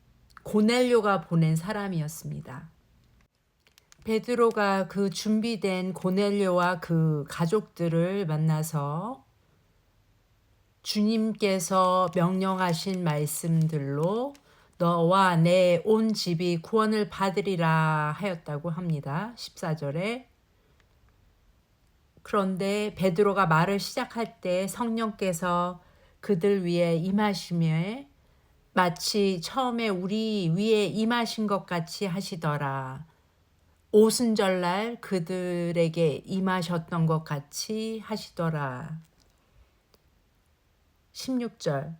고넬료가 보낸 사람이었습니다. 베드로가 그 준비된 고넬료와 그 가족들을 만나서 주님께서 명령하신 말씀들로 너와 내 온 집이 구원을 받으리라 하였다고 합니다. 14절에. 그런데 베드로가 말을 시작할 때 성령께서 그들 위에 임하시며 마치 처음에 우리 위에 임하신 것 같이 하시더라. 오순절날 그들에게 임하셨던 것 같이 하시더라. 16절.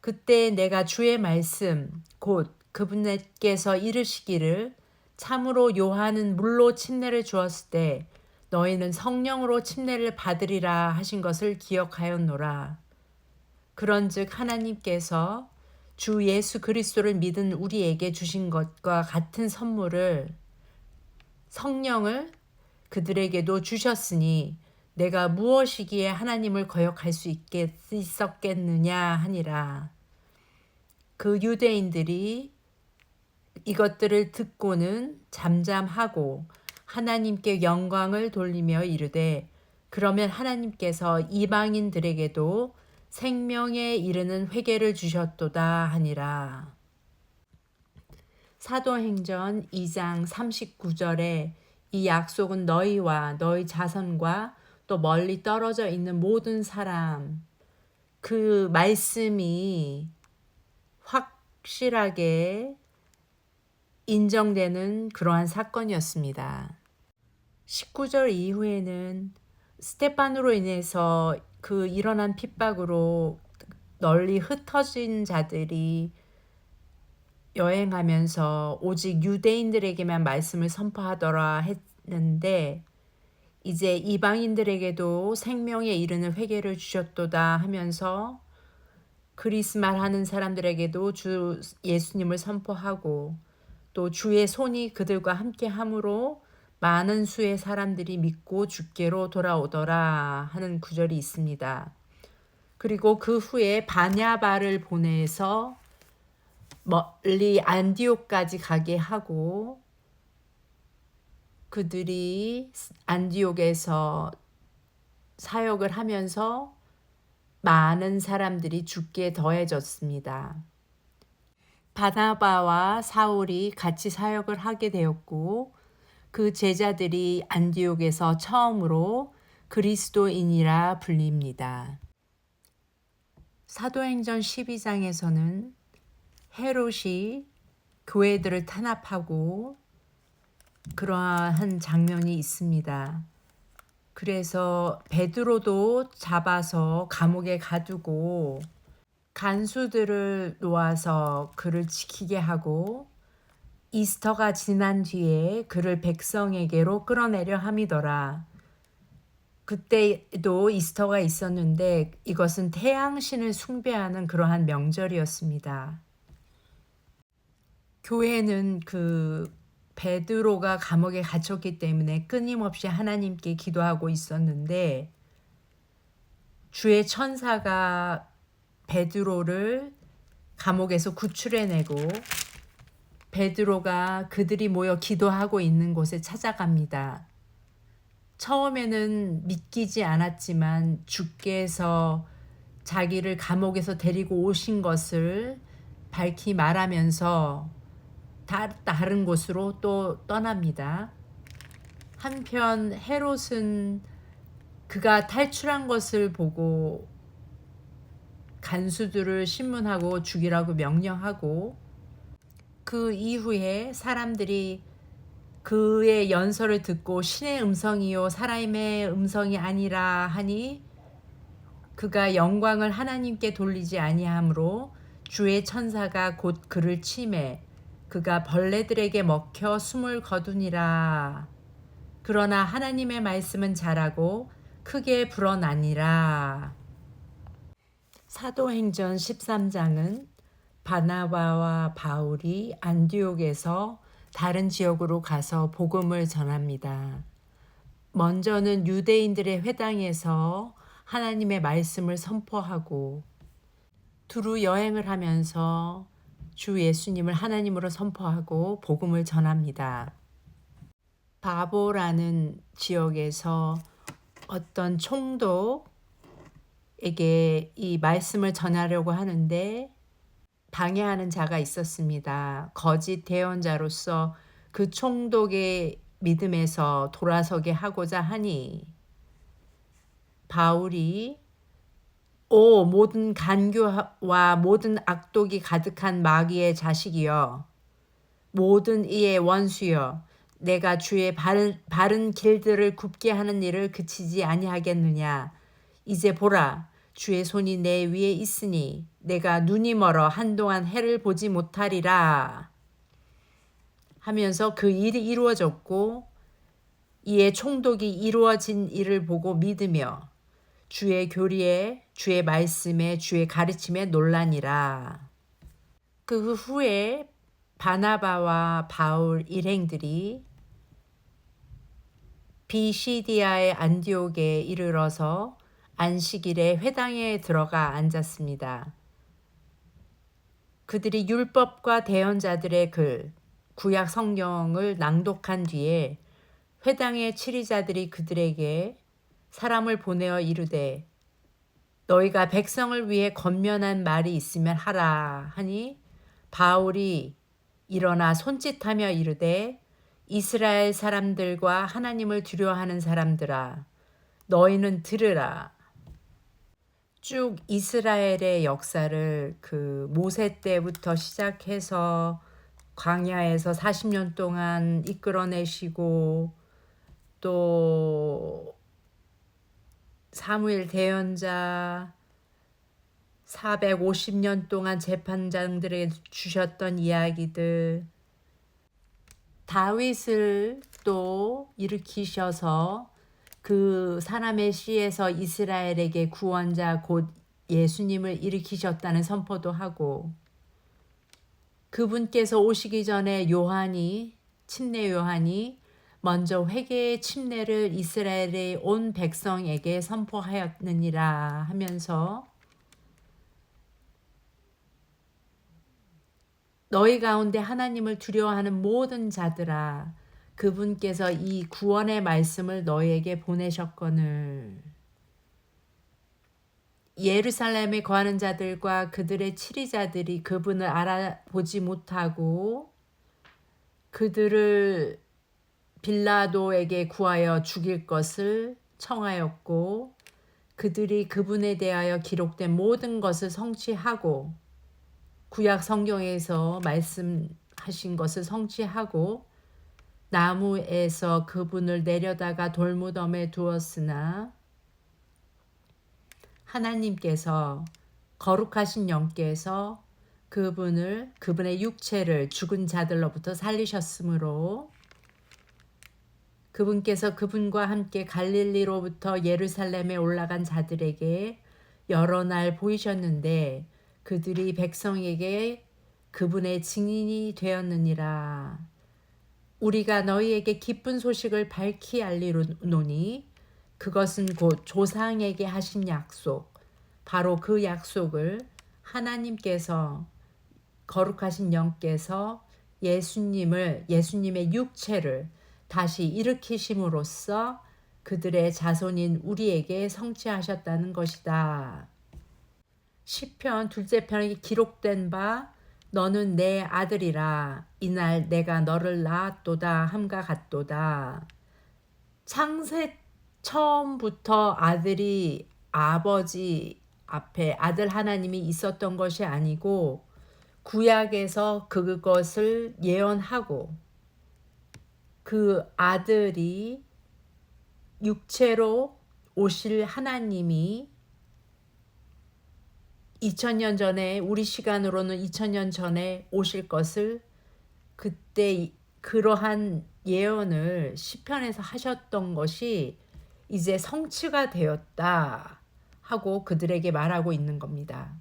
그때 내가 주의 말씀 곧 그분께서 이르시기를 참으로 요한은 물로 침례를 주었을 때 너희는 성령으로 침례를 받으리라 하신 것을 기억하였노라. 그런즉 하나님께서 주 예수 그리스도를 믿은 우리에게 주신 것과 같은 선물을 성령을 그들에게도 주셨으니 내가 무엇이기에 하나님을 거역할 수 있었겠느냐 하니라. 그 유대인들이 이것들을 듣고는 잠잠하고 하나님께 영광을 돌리며 이르되 그러면 하나님께서 이방인들에게도 생명에 이르는 회개를 주셨도다 하니라. 사도행전 2장 39절에 이 약속은 너희와 너희 자손과 또 멀리 떨어져 있는 모든 사람, 그 말씀이 확실하게 인정되는 그러한 사건이었습니다. 19절 이후에는 스테판으로 인해서 그 일어난 핍박으로 널리 흩어진 자들이 여행하면서 오직 유대인들에게만 말씀을 선포하더라 했는데 이제 이방인들에게도 생명에 이르는 회개를 주셨도다 하면서 그리스말 하는 사람들에게도 주 예수님을 선포하고 또 주의 손이 그들과 함께 함으로 많은 수의 사람들이 믿고 주께로 돌아오더라 하는 구절이 있습니다. 그리고 그 후에 바냐바를 보내서 멀리 안디옥까지 가게 하고 그들이 안디옥에서 사역을 하면서 많은 사람들이 주께 더해졌습니다. 바나바와 사울이 같이 사역을 하게 되었고 그 제자들이 안디옥에서 처음으로 그리스도인이라 불립니다. 사도행전 12장에서는 헤롯이 교회들을 탄압하고 그러한 장면이 있습니다. 그래서 베드로도 잡아서 감옥에 가두고 간수들을 놓아서 그를 지키게 하고 이스터가 지난 뒤에 그를 백성에게로 끌어내려 함이더라. 그때도 이스터가 있었는데 이것은 태양신을 숭배하는 그러한 명절이었습니다. 교회는 그 베드로가 감옥에 갇혔기 때문에 끊임없이 하나님께 기도하고 있었는데 주의 천사가 베드로를 감옥에서 구출해내고 베드로가 그들이 모여 기도하고 있는 곳에 찾아갑니다. 처음에는 믿기지 않았지만 주께서 자기를 감옥에서 데리고 오신 것을 밝히 말하면서 다른 곳으로 또 떠납니다. 한편 헤롯은 그가 탈출한 것을 보고 간수들을 신문하고 죽이라고 명령하고 그 이후에 사람들이 그의 연설을 듣고 신의 음성이요 사람의 음성이 아니라 하니 그가 영광을 하나님께 돌리지 아니하므로 주의 천사가 곧 그를 치매 그가 벌레들에게 먹혀 숨을 거두니라. 그러나 하나님의 말씀은 자라고 크게 불어나니라. 사도행전 13장은 바나바와 바울이 안디옥에서 다른 지역으로 가서 복음을 전합니다. 먼저는 유대인들의 회당에서 하나님의 말씀을 선포하고 두루 여행을 하면서 주 예수님을 하나님으로 선포하고 복음을 전합니다. 바보라는 지역에서 어떤 총독에게 이 말씀을 전하려고 하는데 방해하는 자가 있었습니다. 거짓 대언자로서 그 총독의 믿음에서 돌아서게 하고자 하니 바울이 오 모든 간교와 모든 악독이 가득한 마귀의 자식이여 모든 이의 원수여 내가 주의 바른 길들을 굽게 하는 일을 그치지 아니하겠느냐 이제 보라 주의 손이 내 위에 있으니 내가 눈이 멀어 한동안 해를 보지 못하리라 하면서 그 일이 이루어졌고 이에 총독이 이루어진 일을 보고 믿으며 주의 교리에 주의 말씀에 주의 가르침에 놀라니라. 그 후에 바나바와 바울 일행들이 비시디아의 안디옥에 이르러서 안식일에 회당에 들어가 앉았습니다. 그들이 율법과 대언자들의 글, 구약 성경을 낭독한 뒤에 회당의 치리자들이 그들에게 사람을 보내어 이르되 너희가 백성을 위해 권면한 말이 있으면 하라 하니 바울이 일어나 손짓하며 이르되 이스라엘 사람들과 하나님을 두려워하는 사람들아 너희는 들으라. 쭉 이스라엘의 역사를 그 모세 때부터 시작해서 광야에서 40년 동안 이끌어내시고 또 사무엘 대언자 450년 동안 재판장들에게 주셨던 이야기들 다윗을 또 일으키셔서 그 사람의 씨에서 이스라엘에게 구원자 곧 예수님을 일으키셨다는 선포도 하고 그분께서 오시기 전에 침례 요한이 먼저 회개의 침례를 이스라엘의 온 백성에게 선포하였느니라 하면서 너희 가운데 하나님을 두려워하는 모든 자들아 그분께서 이 구원의 말씀을 너희에게 보내셨거늘 예루살렘에 거하는 자들과 그들의 치리자들이 그분을 알아보지 못하고 그들을 빌라도에게 구하여 죽일 것을 청하였고 그들이 그분에 대하여 기록된 모든 것을 성취하고 구약 성경에서 말씀하신 것을 성취하고 나무에서 그분을 내려다가 돌무덤에 두었으나 하나님께서 거룩하신 영께서 그분의 육체를 죽은 자들로부터 살리셨으므로 그분께서 그분과 함께 갈릴리로부터 예루살렘에 올라간 자들에게 여러 날 보이셨는데 그들이 백성에게 그분의 증인이 되었느니라. 우리가 너희에게 기쁜 소식을 밝히 알리노니 그것은 곧 조상에게 하신 약속 바로 그 약속을 하나님께서 거룩하신 영께서 예수님의 육체를 다시 일으키심으로써 그들의 자손인 우리에게 성취하셨다는 것이다. 시편 둘째 편에 기록된 바 너는 내 아들이라 이날 내가 너를 낳았도다 함과 같도다. 창세 처음부터 아들이 아버지 앞에 아들 하나님이 있었던 것이 아니고 구약에서 그것을 예언하고 그 아들이 육체로 오실 하나님이 2000년 전에 우리 시간으로는 2000년 전에 오실 것을 그때 그러한 예언을 시편에서 하셨던 것이 이제 성취가 되었다 하고 그들에게 말하고 있는 겁니다.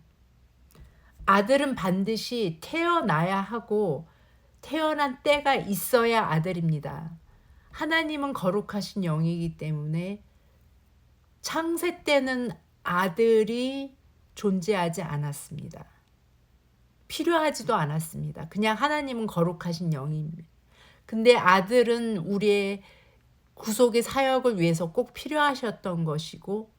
아들은 반드시 태어나야 하고 태어난 때가 있어야 아들입니다. 하나님은 거룩하신 영이기 때문에 창세 때는 아들이 존재하지 않았습니다. 필요하지도 않았습니다. 그냥 하나님은 거룩하신 영입니다. 근데 아들은 우리의 구속의 사역을 위해서 꼭 필요하셨던 것이고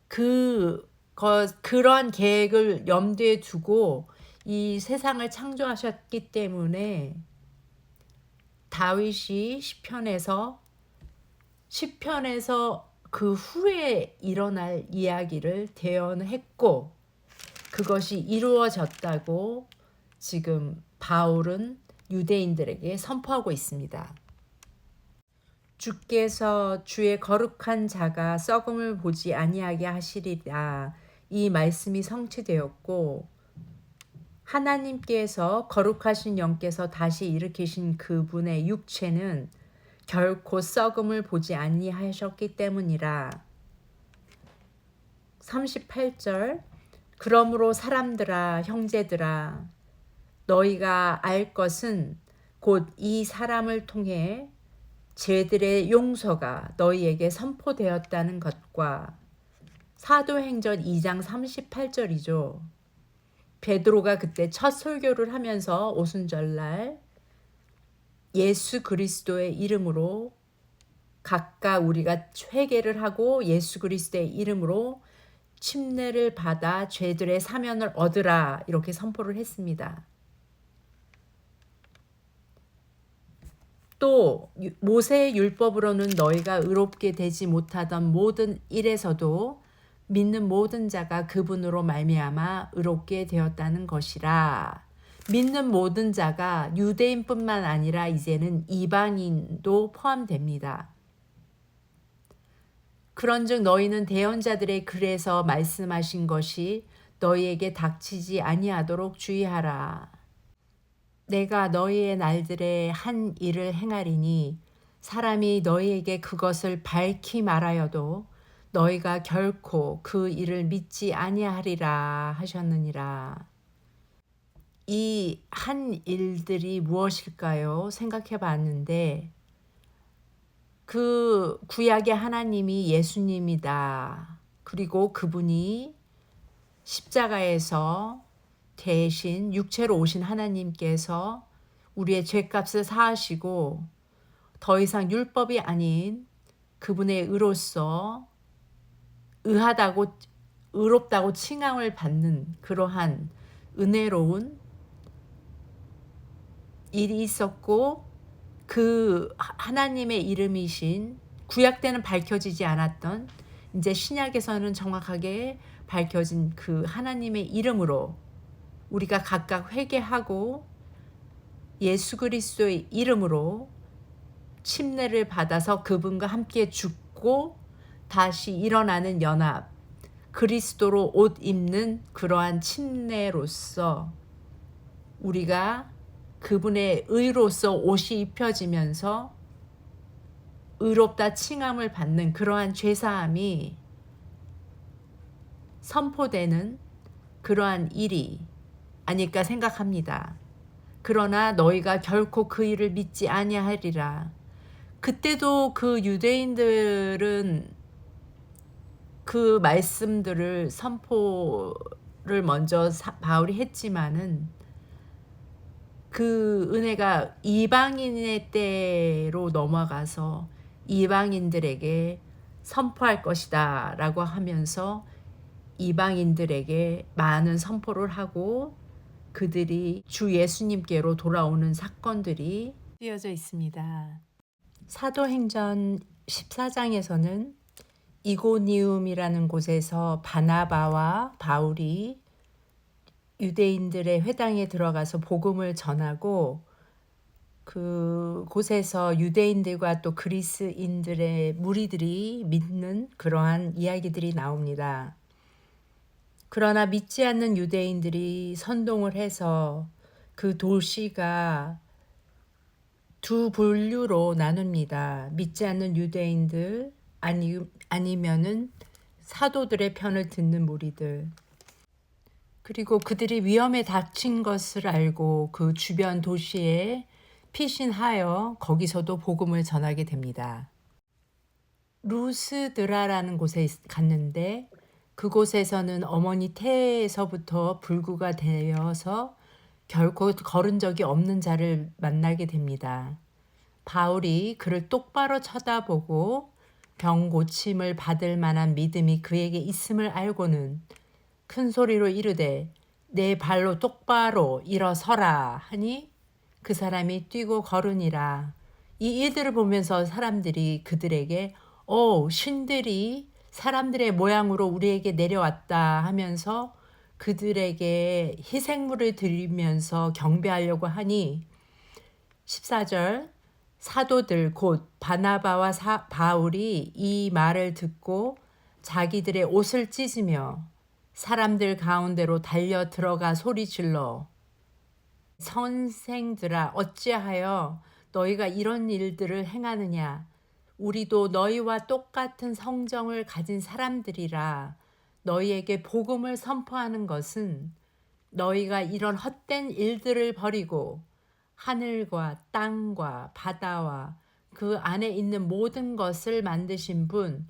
그런 계획을 염두에 두고 이 세상을 창조하셨기 때문에 다윗이 시편에서 그 후에 일어날 이야기를 대언했고 그것이 이루어졌다고 지금 바울은 유대인들에게 선포하고 있습니다. 주께서 주의 거룩한 자가 썩음을 보지 아니하게 하시리라. 이 말씀이 성취되었고 하나님께서 거룩하신 영께서 다시 일으키신 그분의 육체는 결코 썩음을 보지 아니하셨기 때문이라. 38절 그러므로 사람들아 형제들아 너희가 알 것은 곧 이 사람을 통해 죄들의 용서가 너희에게 선포되었다는 것과 사도행전 2장 38절이죠. 베드로가 그때 첫 설교를 하면서 오순절날 예수 그리스도의 이름으로 각각 우리가 회개를 하고 예수 그리스도의 이름으로 침례를 받아 죄들의 사면을 얻으라 이렇게 선포를 했습니다. 또 모세의 율법으로는 너희가 의롭게 되지 못하던 모든 일에서도 믿는 모든 자가 그분으로 말미암아 의롭게 되었다는 것이라. 믿는 모든 자가 유대인뿐만 아니라 이제는 이방인도 포함됩니다. 그런즉 너희는 대언자들의 글에서 말씀하신 것이 너희에게 닥치지 아니하도록 주의하라. 내가 너희의 날들에 한 일을 행하리니 사람이 너희에게 그것을 밝히 말하여도 너희가 결코 그 일을 믿지 아니하리라 하셨느니라. 이 한 일들이 무엇일까요? 생각해 봤는데 그 구약의 하나님이 예수님이다. 그리고 그분이 십자가에서 대신 육체로 오신 하나님께서 우리의 죄값을 사하시고 더 이상 율법이 아닌 그분의 의로서 의롭다고 칭함을 받는 그러한 은혜로운 일이 있었고 그 하나님의 이름이신 구약 때는 밝혀지지 않았던 이제 신약에서는 정확하게 밝혀진 그 하나님의 이름으로 우리가 각각 회개하고 예수 그리스도의 이름으로 침례를 받아서 그분과 함께 죽고 다시 일어나는 연합, 그리스도로 옷 입는 그러한 침례로서 우리가 그분의 의로서 옷이 입혀지면서 의롭다 칭함을 받는 그러한 죄사함이 선포되는 그러한 일이 아닐까 생각합니다. 그러나 너희가 결코 그 일을 믿지 아니하리라. 그때도 그 유대인들은 그 말씀들을 선포를 먼저 바울이 했지만은 그 은혜가 이방인의 때로 넘어가서 이방인들에게 선포할 것이다 라고 하면서 이방인들에게 많은 선포를 하고 그들이 주 예수님께로 돌아오는 사건들이 쓰여져 있습니다. 사도행전 14장에서는 이고니움이라는 곳에서 바나바와 바울이 유대인들의 회당에 들어가서 복음을 전하고 그 곳에서 유대인들과 또 그리스인들의 무리들이 믿는 그러한 이야기들이 나옵니다. 그러나 믿지 않는 유대인들이 선동을 해서 그 도시가 두 분류로 나눕니다. 믿지 않는 유대인들 아니면은 사도들의 편을 듣는 무리들. 그리고 그들이 위험에 닥친 것을 알고 그 주변 도시에 피신하여 거기서도 복음을 전하게 됩니다. 루스드라라는 곳에 갔는데 그곳에서는 어머니 태에서부터 불구가 되어서 결코 걸은 적이 없는 자를 만나게 됩니다. 바울이 그를 똑바로 쳐다보고 병 고침을 받을 만한 믿음이 그에게 있음을 알고는 큰 소리로 이르되 내 발로 똑바로 일어서라 하니 그 사람이 뛰고 걸으니라. 이 일들을 보면서 사람들이 그들에게 신들이 사람들의 모양으로 우리에게 내려왔다 하면서 그들에게 희생물을 드리면서 경배하려고 하니 14절 사도들 곧 바나바와 바울이 이 말을 듣고 자기들의 옷을 찢으며 사람들 가운데로 달려 들어가 소리질러 선생들아 어찌하여 너희가 이런 일들을 행하느냐 우리도 너희와 똑같은 성정을 가진 사람들이라 너희에게 복음을 선포하는 것은 너희가 이런 헛된 일들을 버리고 하늘과 땅과 바다와 그 안에 있는 모든 것을 만드신 분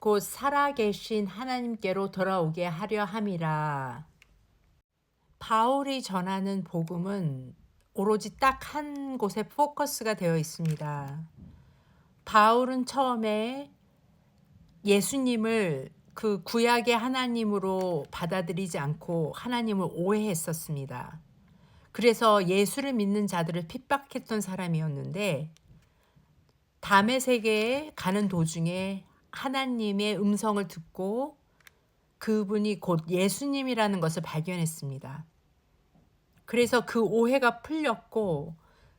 곧 살아계신 하나님께로 돌아오게 하려 함이라. 바울이 전하는 복음은 오로지 딱 한 곳에 포커스가 되어 있습니다. 바울은 처음에 예수님을 그 구약의 하나님으로 받아들이지 않고 하나님을 오해했었습니다. 그래서 예수를 믿는 자들을 핍박했던 사람이었는데 다메섹에 가는 도중에 하나님의 음성을 듣고 그분이 곧 예수님이라는 것을 발견했습니다. 그래서 그 오해가 풀렸고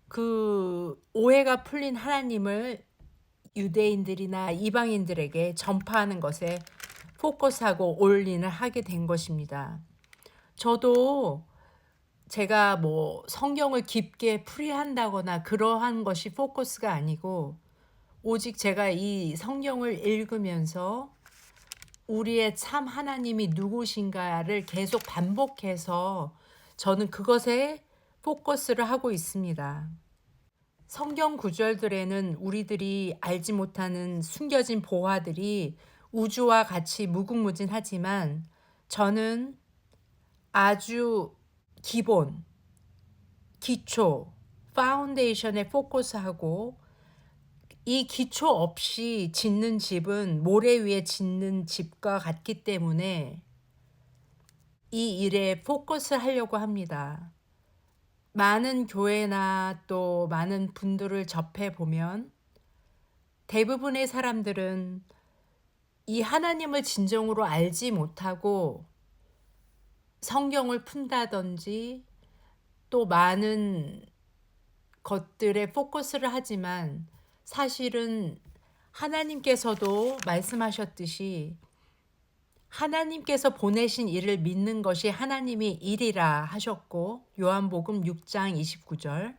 그 오해가 풀린 하나님을 유대인들이나 이방인들에게 전파하는 것에 포커스하고 올인을 하게 된 것입니다. 저도 제가 뭐 성경을 깊게 풀이한다거나 그러한 것이 포커스가 아니고 오직 제가 이 성경을 읽으면서 우리의 참 하나님이 누구신가를 계속 반복해서 저는 그것에 포커스를 하고 있습니다. 성경 구절들에는 우리들이 알지 못하는 숨겨진 보화들이 우주와 같이 무궁무진하지만 저는 아주 기본, 기초, 파운데이션에 포커스하고 이 기초 없이 짓는 집은 모래 위에 짓는 집과 같기 때문에 이 일에 포커스 하려고 합니다. 많은 교회나 또 많은 분들을 접해 보면 대부분의 사람들은 이 하나님을 진정으로 알지 못하고 성경을 푼다든지 또 많은 것들에 포커스를 하지만 사실은 하나님께서도 말씀하셨듯이 하나님께서 보내신 일을 믿는 것이 하나님의 일이라 하셨고 요한복음 6장 29절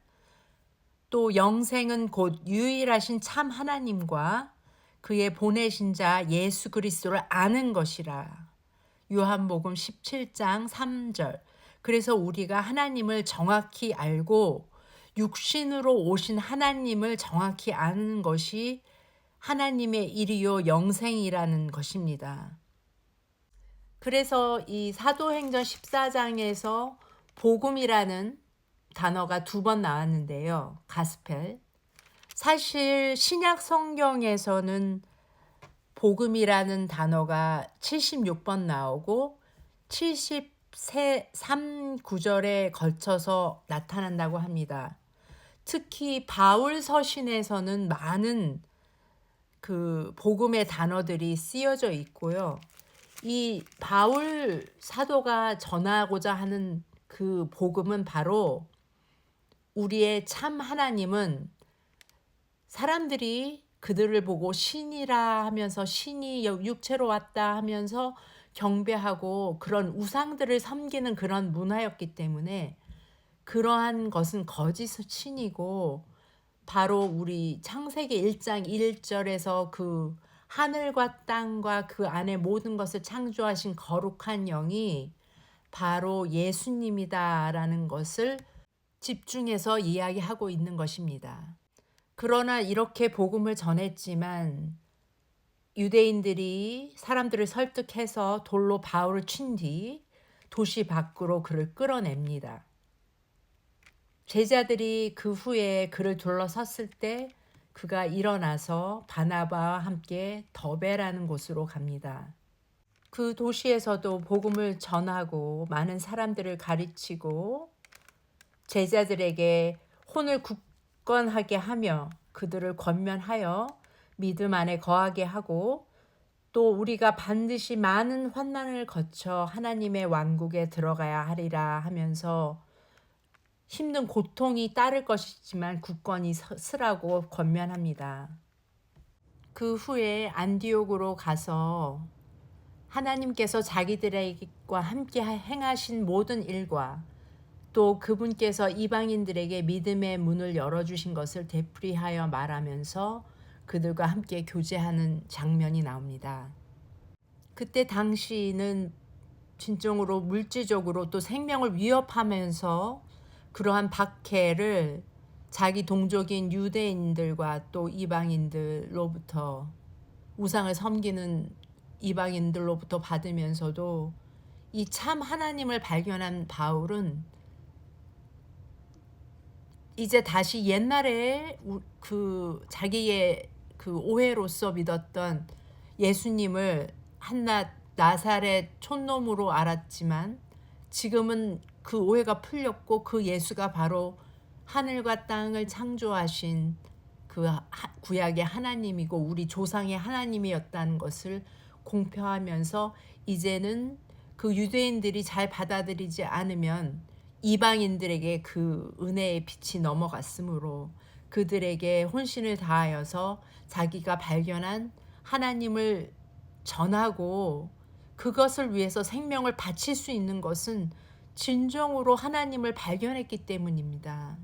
또 영생은 곧 유일하신 참 하나님과 그의 보내신 자 예수 그리스도를 아는 것이라 요한복음 17장 3절 그래서 우리가 하나님을 정확히 알고 육신으로 오신 하나님을 정확히 아는 것이 하나님의 일이요 영생이라는 것입니다. 그래서 이 사도행전 14장에서 복음이라는 단어가 2번 나왔는데요. 가스펠. 사실 신약 성경에서는 복음이라는 단어가 76번 나오고 73구절에 걸쳐서 나타난다고 합니다. 특히 바울 서신에서는 많은 그 복음의 단어들이 쓰여져 있고요. 이 바울 사도가 전하고자 하는 그 복음은 바로 우리의 참 하나님은 사람들이 그들을 보고 신이라 하면서 신이 육체로 왔다 하면서 경배하고 그런 우상들을 섬기는 그런 문화였기 때문에 그러한 것은 거짓 신이고 바로 우리 창세기 1장 1절에서 그 하늘과 땅과 그 안에 모든 것을 창조하신 거룩한 영이 바로 예수님이다라는 것을 집중해서 이야기하고 있는 것입니다. 그러나 이렇게 복음을 전했지만 유대인들이 사람들을 설득해서 돌로 바울을 친 뒤 도시 밖으로 그를 끌어냅니다. 제자들이 그 후에 그를 둘러섰을 때 그가 일어나서 바나바와 함께 더베라는 곳으로 갑니다. 그 도시에서도 복음을 전하고 많은 사람들을 가르치고 제자들에게 혼을 굳건하게 하며 그들을 권면하여 믿음 안에 거하게 하고 또 우리가 반드시 많은 환난을 거쳐 하나님의 왕국에 들어가야 하리라 하면서 힘든 고통이 따를 것이지만 굳건히 서라고 권면합니다. 그 후에 안디옥으로 가서 하나님께서 자기들과 함께 행하신 모든 일과 또 그분께서 이방인들에게 믿음의 문을 열어주신 것을 되풀이하여 말하면서 그들과 함께 교제하는 장면이 나옵니다. 그때 당시는 진정으로 물질적으로 또 생명을 위협하면서 그러한 박해를 자기 동족인 유대인들과 또 이방인들로부터 우상을 섬기는 이방인들로부터 받으면서도 이 참 하나님을 발견한 바울은 이제 다시 옛날에 그 자기의 그 오해로서 믿었던 예수님을 한낱 나사렛 촌놈으로 알았지만 지금은 그 오해가 풀렸고 그 예수가 바로 하늘과 땅을 창조하신 그 구약의 하나님이고 우리 조상의 하나님이었다는 것을 공표하면서 이제는 그 유대인들이 잘 받아들이지 않으면 이방인들에게 그 은혜의 빛이 넘어갔으므로 그들에게 혼신을 다하여서 자기가 발견한 하나님을 전하고 그것을 위해서 생명을 바칠 수 있는 것은 진정으로 하나님을 발견했기 때문입니다.